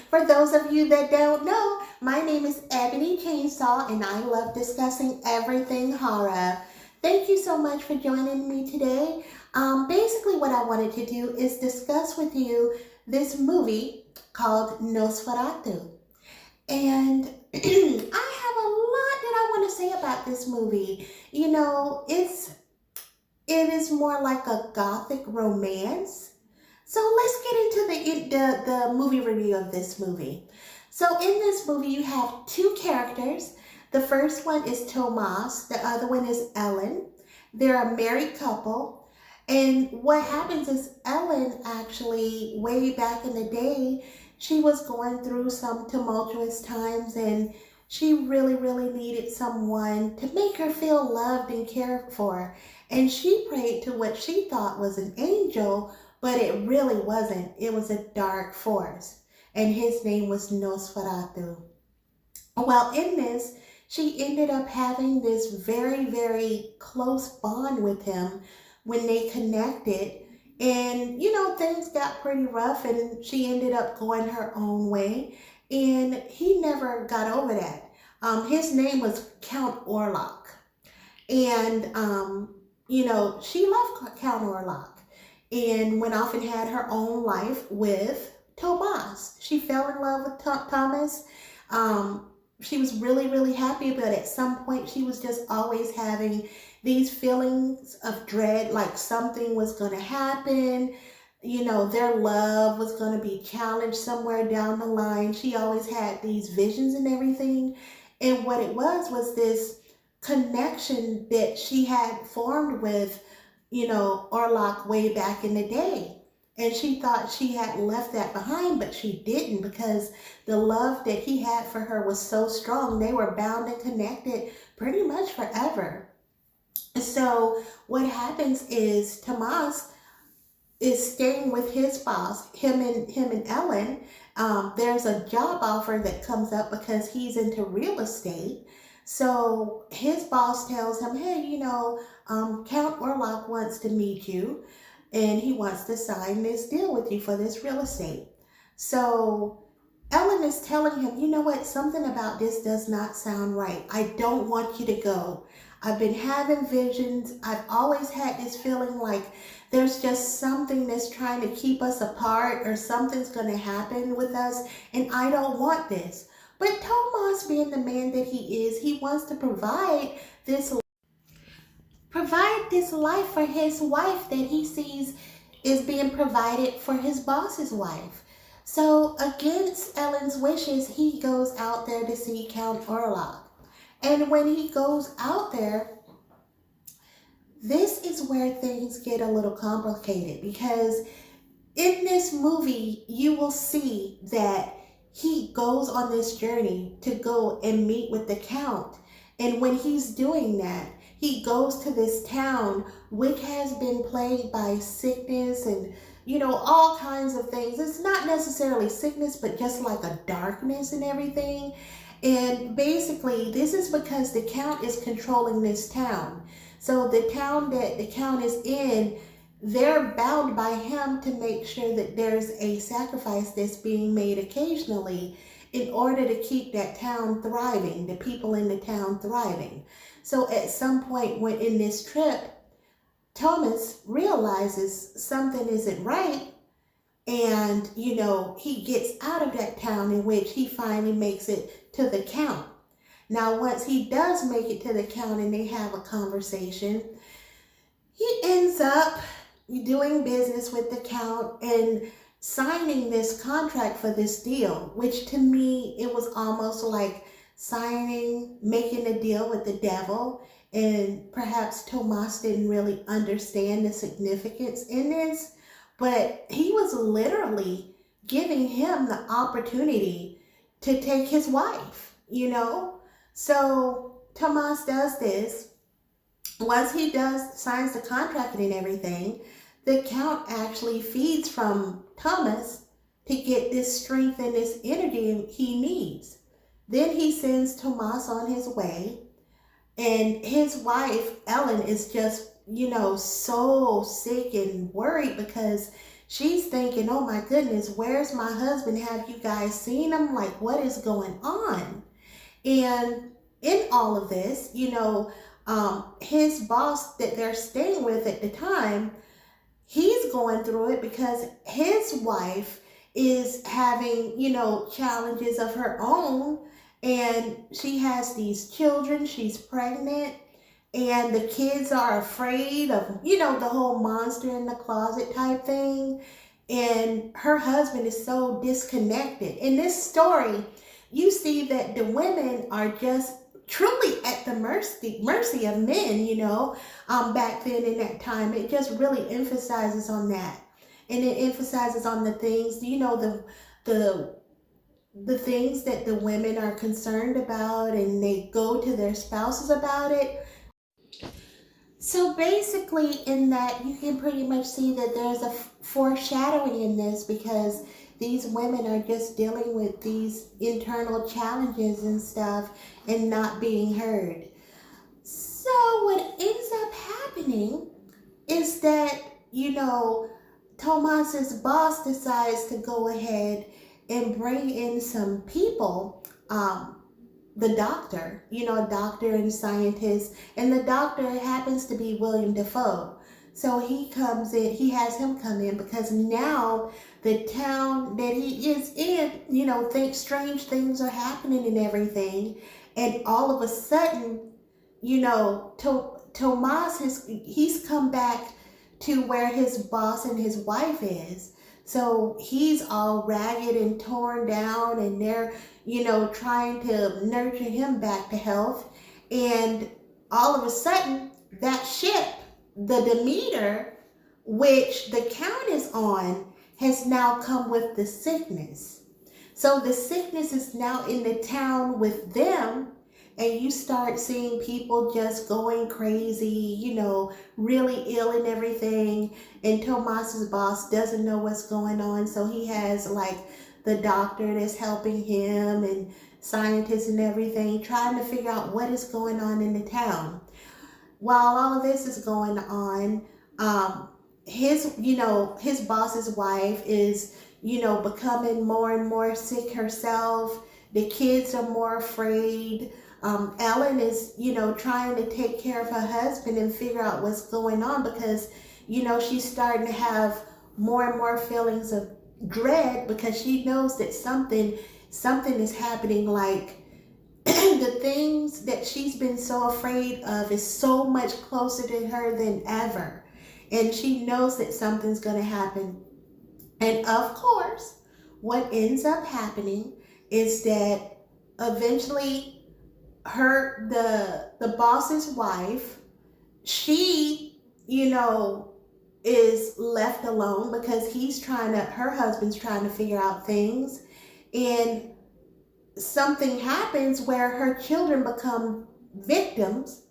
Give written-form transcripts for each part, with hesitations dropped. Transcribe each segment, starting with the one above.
For those of you that don't know, my name is Ebony Chainsaw and I love discussing everything horror. Thank you so much for joining me today. Basically what I wanted to do is discuss with you this movie called Nosferatu. And I have a lot that I want to say about this movie. It is more like a gothic romance. So let's get into the movie review of this movie. So in this movie, you have two characters. The first one is Tomas. The other one is Ellen. They're a married couple. And what happens is Ellen actually, way back in the day, she was going through some tumultuous times and she really, really needed someone to make her feel loved and cared for. And she prayed to what she thought was an angel, but it really wasn't. It was a dark force. And his name was Nosferatu. Well, in this, she ended up having this very, very close bond with him when they connected. And, things got pretty rough and she ended up going her own way. And he never got over that. His name was Count Orlok. And, she loved Count Orlok and went off and had her own life with Tomas. She fell in love with Thomas. She was really, really happy, but at some point she was just always having these feelings of dread, like something was going to happen. Their love was going to be challenged somewhere down the line. She always had these visions and everything. And what it was this connection that she had formed with, Orlok way back in the day. And she thought she had left that behind, but she didn't, because the love that he had for her was so strong. They were bound and connected pretty much forever. So what happens is Tomas is staying with his boss, him and Ellen. There's a job offer that comes up because he's into real estate. So his boss tells him, hey, Count Orlok wants to meet you and he wants to sign this deal with you for this real estate. So Ellen is telling him, you know what, something about this does not sound right. I don't want you to go. I've been having visions. I've always had this feeling like there's just something that's trying to keep us apart or something's going to happen with us, and I don't want this. But Tomas, being the man that he is, he wants to provide this life for his wife that he sees is being provided for his boss's wife. So against Ellen's wishes, he goes out there to see Count Orlok. And when he goes out there, this is where things get a little complicated, because in this movie, you will see that he goes on this journey to go and meet with the Count. And when he's doing that, he goes to this town which has been plagued by sickness and, all kinds of things. It's not necessarily sickness, but just like a darkness and everything. And basically, this is because the Count is controlling this town. So the town that the Count is in, they're bound by him to make sure that there's a sacrifice that's being made occasionally in order to keep that town thriving, the people in the town thriving. So at some point when in this trip, Thomas realizes something isn't right, and, he gets out of that town, in which he finally makes it to the Count. Now, once he does make it to the Count and they have a conversation, he ends up doing business with the Count and signing this contract for this deal, which to me, it was almost like making a deal with the devil. And perhaps Tomas didn't really understand the significance in this, but he was literally giving him the opportunity to take his wife, So Tomas does this. Once he signs the contract and everything, the Count actually feeds from Thomas to get this strength and this energy he needs. Then he sends Tomas on his way, and his wife, Ellen, is just, so sick and worried because She's thinking, oh my goodness, where's my husband? Have you guys seen him? Like, what is going on? And in all of this, his boss that they're staying with at the time, he's going through it because his wife is having, challenges of her own. And she has these children, she's pregnant, and the kids are afraid of, the whole monster in the closet type thing. And her husband is so disconnected. In this story, you see that the women are just truly at the mercy of men, back then in that time. It just really emphasizes on that. And it emphasizes on the things, the the things that the women are concerned about, and they go to their spouses about it. So basically, in that, you can pretty much see that there's a foreshadowing in this, because these women are just dealing with these internal challenges and stuff and not being heard. So what ends up happening is that, Tomas's boss decides to go ahead and bring in some people, the doctor, a doctor and scientist, and the doctor happens to be William Dafoe. So he comes in, he has him come in because now the town that he is in, thinks strange things are happening and everything. And all of a sudden, Tomas, he's come back to where his boss and his wife is. So he's all ragged and torn down, and they're, trying to nurture him back to health. And all of a sudden, that ship, the Demeter, which the count is on, has now come with the sickness. So the sickness is now in the town with them, and you start seeing people just going crazy, really ill and everything. And Tomas's boss doesn't know what's going on, so he has like the doctor that's helping him and scientists and everything, trying to figure out what is going on in the town. While all of this is going on, his boss's wife is, becoming more and more sick herself. The kids are more afraid. Ellen is, trying to take care of her husband and figure out what's going on, because, she's starting to have more and more feelings of dread, because she knows that something is happening. Like, the things that she's been so afraid of is so much closer to her than ever. And she knows that something's going to happen. And of course, what ends up happening is that eventually the boss's wife, she, is left alone because her husband's trying to figure out things. And something happens where her children become victims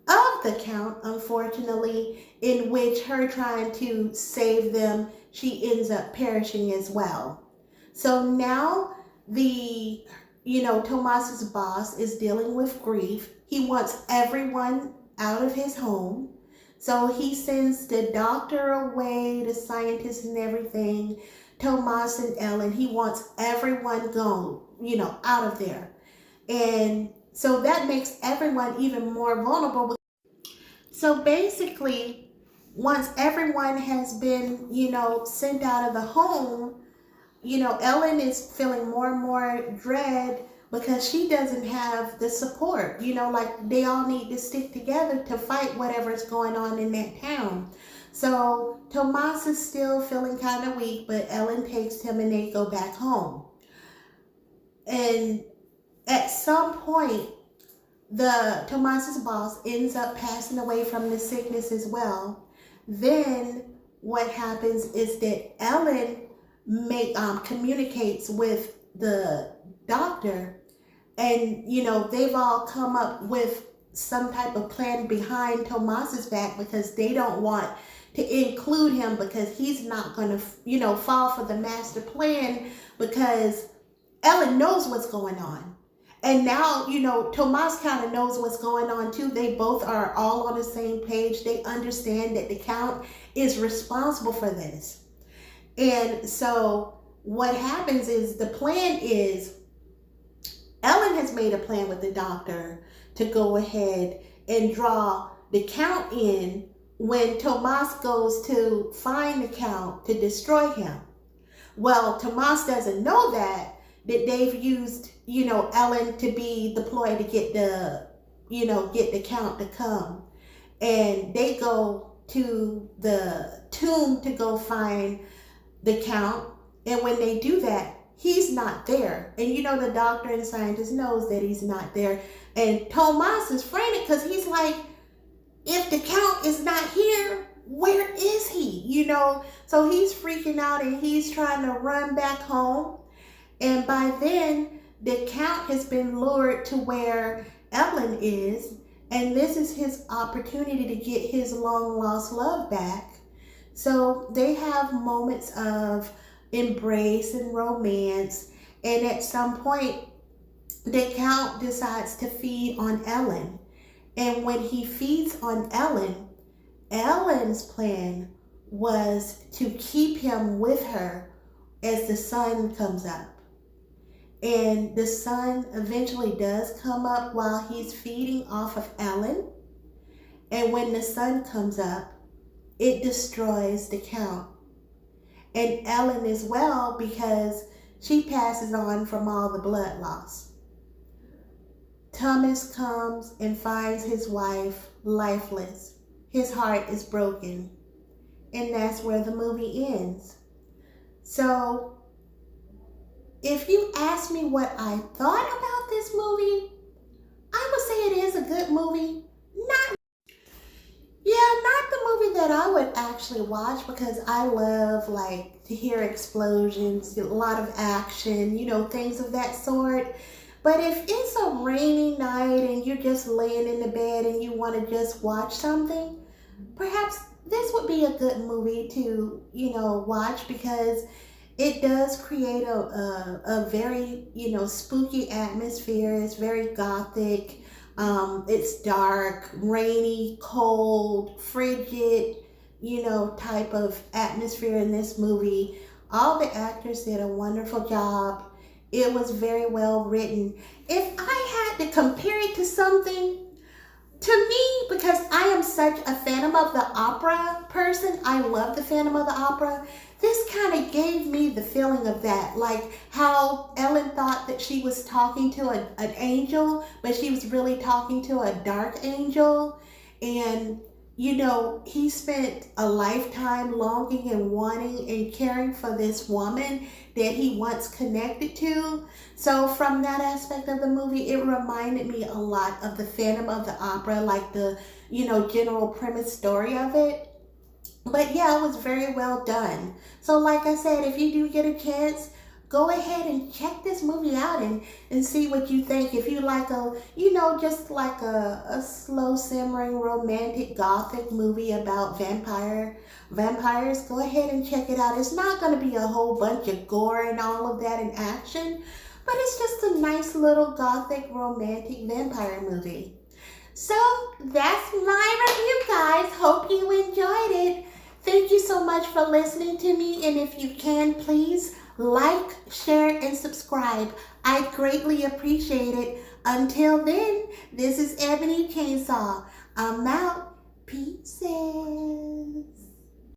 of the count, unfortunately, in which her trying to save them, she ends up perishing as well. So now Tomas's boss is dealing with grief. He wants everyone out of his home. So he sends the doctor away, the scientists and everything, Tomas and Ellen. He wants everyone gone, out of there. And so that makes everyone even more vulnerable. So basically, once everyone has been, sent out of the home, Ellen is feeling more and more dread because she doesn't have the support. Like, they all need to stick together to fight whatever's going on in that town. So Tomas is still feeling kind of weak, but Ellen takes him and they go back home. And at some point, Tomas's boss ends up passing away from the sickness as well. Then what happens is that Ellen communicates with the doctor, and they've all come up with some type of plan behind Tomas's back, because they don't want to include him, because he's not going to fall for the master plan, because Ellen knows what's going on. And now, Tomas kind of knows what's going on too. They both are all on the same page. They understand that the count is responsible for this. And so what happens is the plan is Ellen has made a plan with the doctor to go ahead and draw the Count in when Tomas goes to find the Count to destroy him. Well, Tomas doesn't know that they've used, Ellen to be the ploy to get the Count to come. And they go to the tomb to go find the Count. And when they do that, he's not there. And the doctor and scientist knows that he's not there. And Tomas is frantic because he's like, if the Count is not here, where is he? So he's freaking out and he's trying to run back home. And by then, the Count has been lured to where Ellen is. And this is his opportunity to get his long lost love back. So they have moments of embrace and romance. And at some point, the Count decides to feed on Ellen. And when he feeds on Ellen, Ellen's plan was to keep him with her as the sun comes up. And the sun eventually does come up while he's feeding off of Ellen. And when the sun comes up, it destroys the Count. And Ellen as well, because she passes on from all the blood loss. Thomas comes and finds his wife lifeless. His heart is broken. And that's where the movie ends. So, if you ask me what I thought about this movie, I would say it is a good movie. Not the movie that I would actually watch because I love to hear explosions, a lot of action, things of that sort. But if it's a rainy night and you're just laying in the bed and you want to just watch something, perhaps this would be a good movie to, watch because it does create a very, spooky atmosphere. It's very gothic. It's dark, rainy, cold, frigid, type of atmosphere in this movie. All the actors did a wonderful job. It was very well written. If I had to compare it to something, to me, because I am such a Phantom of the Opera person, I love the Phantom of the Opera, this kind of gave me the feeling of that, like how Ellen thought that she was talking to an angel, but she was really talking to a dark angel. And he spent a lifetime longing and wanting and caring for this woman that he once connected to. So from that aspect of the movie, it reminded me a lot of the Phantom of the Opera, like the, general premise story of it. But yeah, it was very well done. So like I said, if you do get a chance, go ahead and check this movie out and see what you think. If you like just like a slow simmering romantic gothic movie about vampires, go ahead and check it out. It's not going to be a whole bunch of gore and all of that in action, but it's just a nice little gothic romantic vampire movie. So that's my review, guys. Hope you enjoyed it. Thank you so much for listening to me. And if you can, please like, share, and subscribe. I greatly appreciate it. Until then, this is Ebony Chainsaw. I'm out.